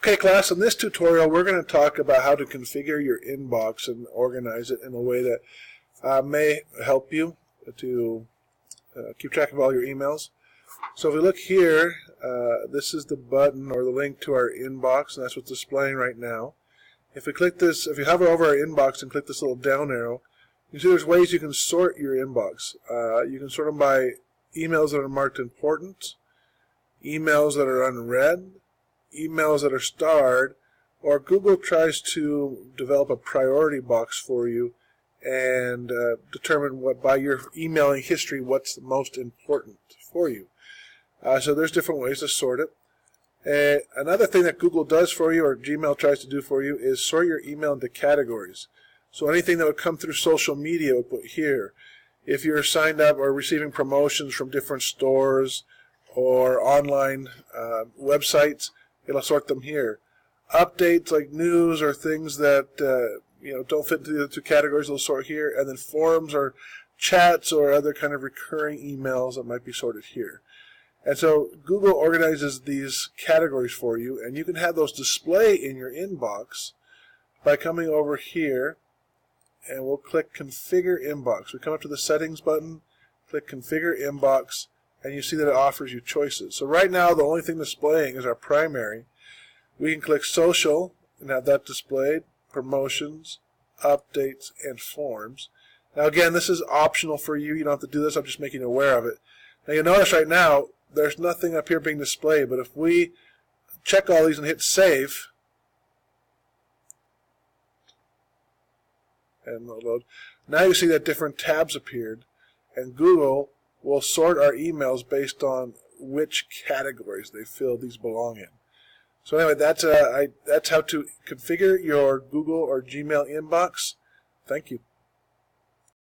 Okay, class, in this tutorial we're going to talk about how to configure your inbox and organize it in a way that may help you to keep track of all your emails. So if we look here, this is the button or the link to our inbox, and that's what's displaying right now. If we click this, if you hover over our inbox and click this little down arrow, you see there's ways you can sort your inbox. You can sort them by emails that are marked important, emails that are unread, emails that are starred, or Google tries to develop a priority box for you and determine what, by your emailing history, what's the most important for you. So there's different ways to sort it. Another thing that Google does for you, or Gmail tries to do for you, is sort your email into categories. So anything that would come through social media we'll put here. If you're signed up or receiving promotions from different stores or online websites, it'll sort them here. Updates like news or things that don't fit into the other two categories, it'll sort here. And then forums or chats or other kind of recurring emails that might be sorted here. And so Google organizes these categories for you, and you can have those display in your inbox by coming over here, and we'll click Configure Inbox. We come up to the Settings button, click Configure Inbox, and you see that it offers you choices. So right now the only thing displaying is our primary. We can click Social and have that displayed, Promotions, Updates, and Forms. Now again, this is optional for you. You don't have to do this. I'm just making you aware of it. Now you'll notice right now there's nothing up here being displayed, but if we check all these and hit Save, and load, now you see that different tabs appeared, and Google will sort our emails based on which categories they feel these belong in. So anyway, that's how to configure your Google or Gmail inbox. Thank you.